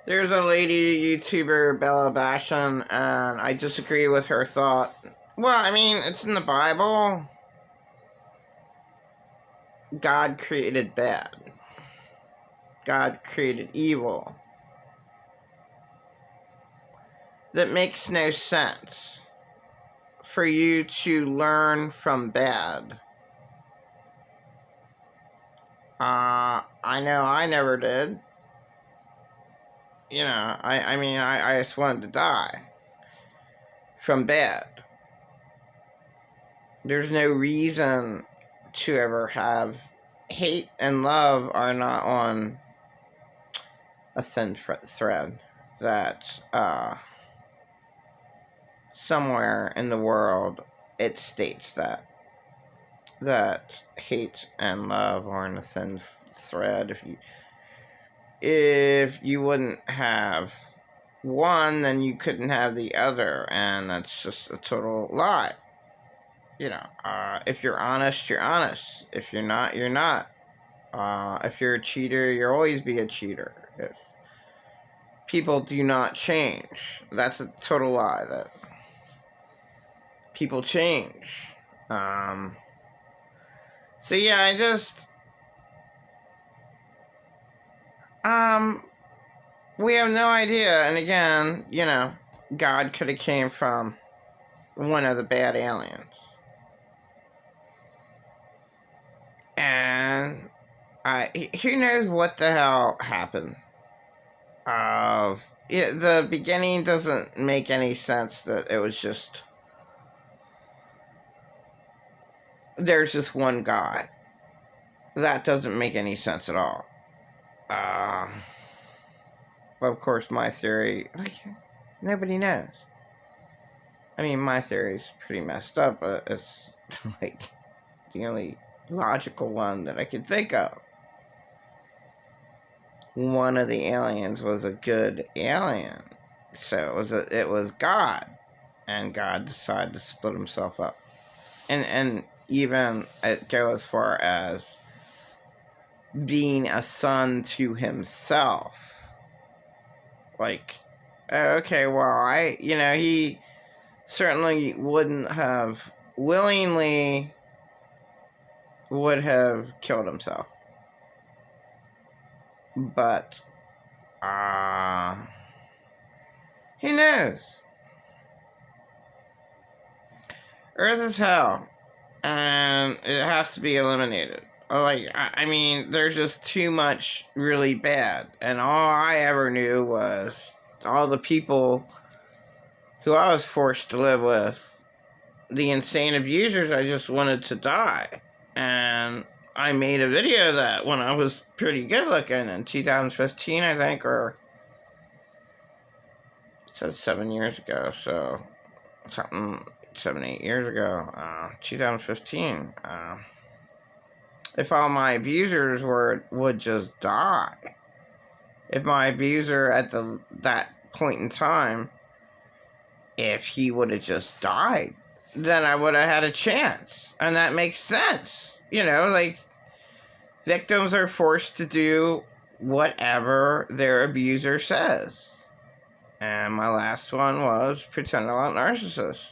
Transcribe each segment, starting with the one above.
There's a lady YouTuber, Bella Bashan, and I disagree with her thought. Well, I mean, it's in the Bible. God created bad. God created evil. That makes no sense for you to learn from bad. I know I never did. I just wanted to die from bad. There's no reason to ever have hate and love are not on a thin thread that somewhere in the world it states that hate and love are on a thin thread. If you wouldn't have one, then you couldn't have the other, and that's just a total lie. If you're honest, you're honest. If you're not, you're not. If you're a cheater, you'll always be a cheater. If people do not change, that's a total lie. That people change. So yeah, we have no idea. And again, God could have came from one of the bad aliens. And who knows what the hell happened. The beginning doesn't make any sense that it was just... There's just one God. That doesn't make any sense at all. Well, of course, my theory, nobody knows. I mean, my theory is pretty messed up, but it's, the only logical one that I could think of. One of the aliens was a good alien. So it was God. And God decided to split himself up. And even it go as far as being a son to himself. Okay, well, he certainly wouldn't have willingly would have killed himself. But, who knows? Earth is hell, and it has to be eliminated. There's just too much really bad, and all I ever knew was all the people who I was forced to live with, the insane abusers. I just wanted to die, and I made a video of that when I was pretty good looking in 2015, I think, or it says 7 years ago, so something 7-8 years ago, 2015. If all my abusers would just die, if my abuser at that point in time, if he would have just died, then I would have had a chance, and that makes sense. Victims are forced to do whatever their abuser says. And my last one was Pretend I'm a Narcissist.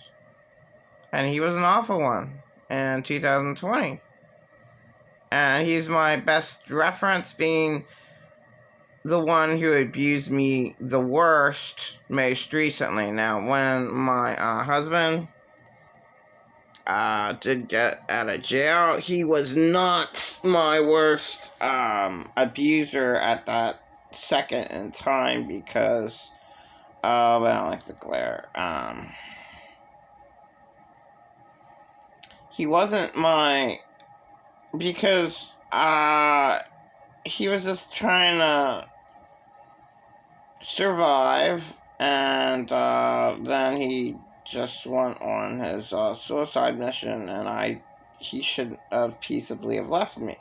And he was an awful one in 2020. And he's my best reference, being the one who abused me the worst most recently. Now, when my husband did get out of jail, he was not my worst abuser at that second in time because I don't like the glare. He wasn't because he was just trying to survive, and then he just went on his suicide mission, and he should have peaceably have left me.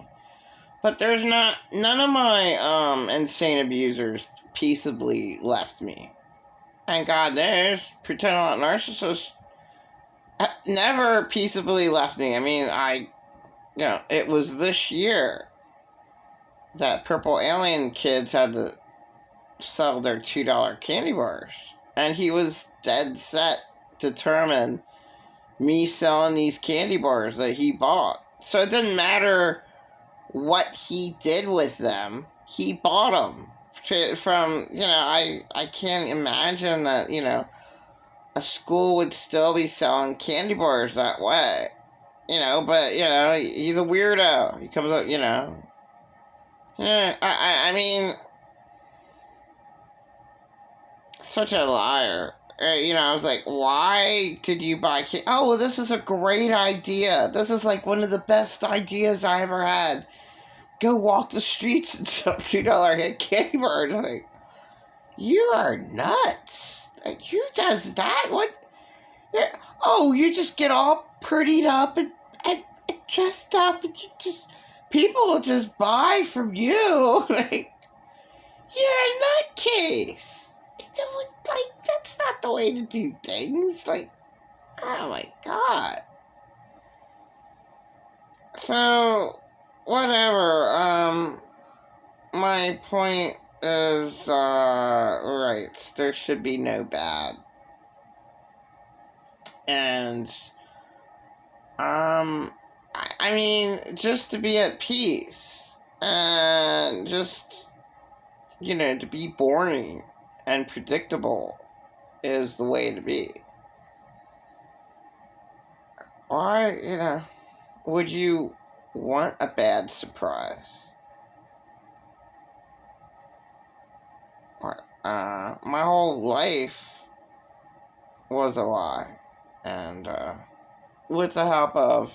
But none of my insane abusers peaceably left me. And God knows, Pretend I'm a Narcissist never peaceably left me. I mean, it was this year that Purple Alien kids had to sell their $2 candy bars. And he was dead set, determined, me selling these candy bars that he bought. So it didn't matter what he did with them. He bought them. From, I can't imagine that, a school would still be selling candy bars that way. But, he's a weirdo. He comes up, I mean, such a liar. I was like, why did you buy candy? Oh, well, this is a great idea. This is like one of the best ideas I ever had. Go walk the streets and sell $2 hit candy bars. Like, you are nuts. Like, who does that? What? Oh, you just get all prettied up and dressed up, and people will just buy from you. Like, you're a nutcase. Like, that's not the way to do things. Like, oh my God. So, whatever. My point is, right. There should be no bad. And, I mean, just to be at peace. And just, to be boring and predictable is the way to be. Why, would you want a bad surprise? My whole life was a lie. And, with the help of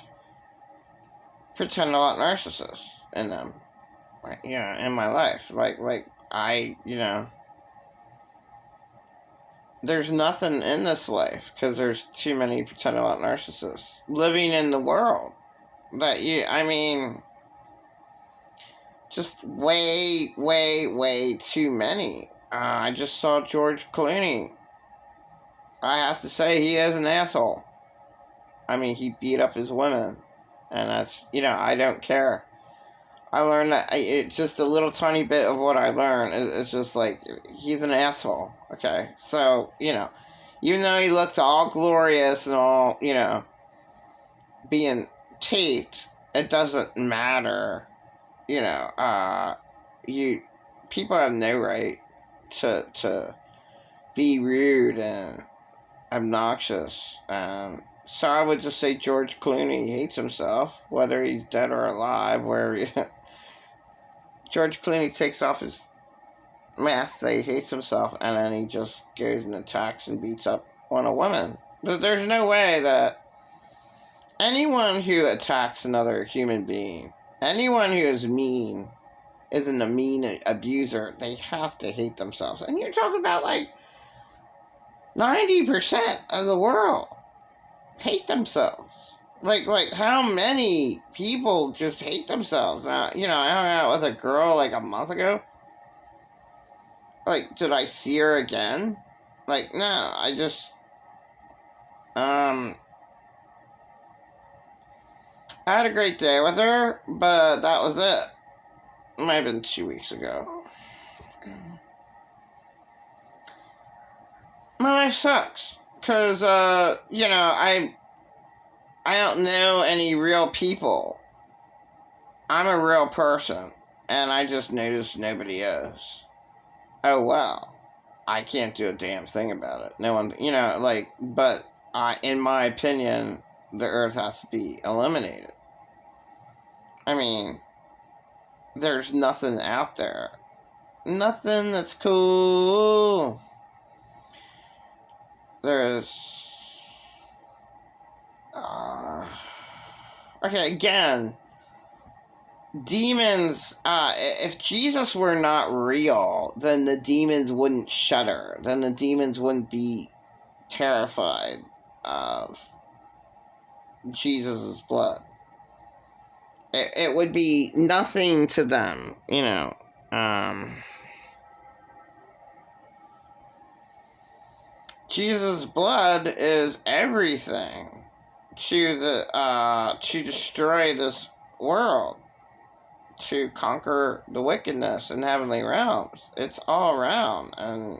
pretend a lot narcissists in them. In my life. Like, there's nothing in this life because there's too many pretend a lot narcissists living in the world that just way, way, way too many. I just saw George Clooney. I have to say, he is an asshole. I mean, he beat up his women, and that's, I don't care. I learned that it's just a little tiny bit of what I learned. It's just like, he's an asshole, okay? So, even though he looks all glorious and all, being taped, it doesn't matter. People have no right to be rude and obnoxious. So I would just say George Clooney hates himself, whether he's dead or alive, George Clooney takes off his mask that he hates himself, and then he just goes and attacks and beats up on a woman. There's no way that anyone who attacks another human being, anyone who is mean, isn't a mean abuser, they have to hate themselves. And you're talking about, 90% of the world hate themselves. Like how many people just hate themselves? Now, I hung out with a girl a month ago. Did I see her again? No, I just, I had a great day with her, but that was it. It might have been 2 weeks ago. My life sucks. Because, I don't know any real people. I'm a real person, and I just noticed nobody is. Oh, well, I can't do a damn thing about it. No one, but in my opinion, the earth has to be eliminated. I mean, there's nothing out there. Nothing that's cool. There's... okay, again, demons, if Jesus were not real, then the demons wouldn't shudder. Then the demons wouldn't be terrified of Jesus' blood. It would be nothing to them, Jesus' blood is everything to destroy this world. to conquer the wickedness in heavenly realms. It's all around, and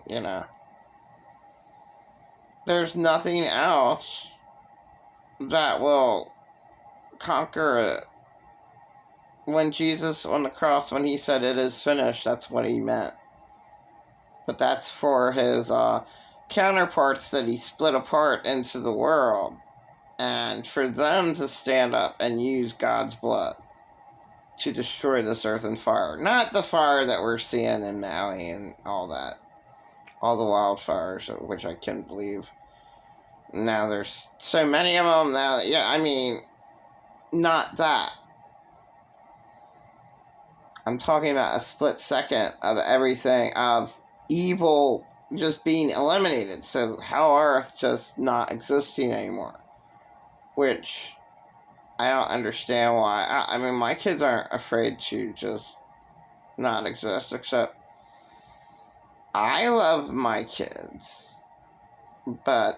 there's nothing else that will conquer it. When Jesus on the cross, when he said it is finished, that's what he meant. But that's for his counterparts that he split apart into the world, and for them to stand up and use God's blood to destroy this earth and fire. Not the fire that we're seeing in Maui and all that. All the wildfires, which I can't believe. Now there's so many of them now. Yeah, I mean, not that. I'm talking about a split second of everything, of evil just being eliminated. So hell earth just not existing anymore. Which I don't understand why. I mean, my kids aren't afraid to just not exist, except I love my kids, but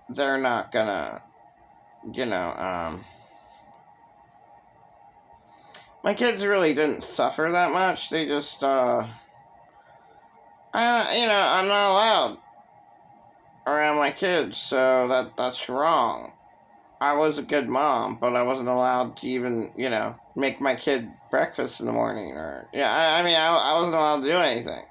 they're not gonna, you know, my kids really didn't suffer that much. They just, I'm not allowed around my kids, so that's wrong. I was a good mom, but I wasn't allowed to even, make my kid breakfast in the morning, or I mean, I wasn't allowed to do anything.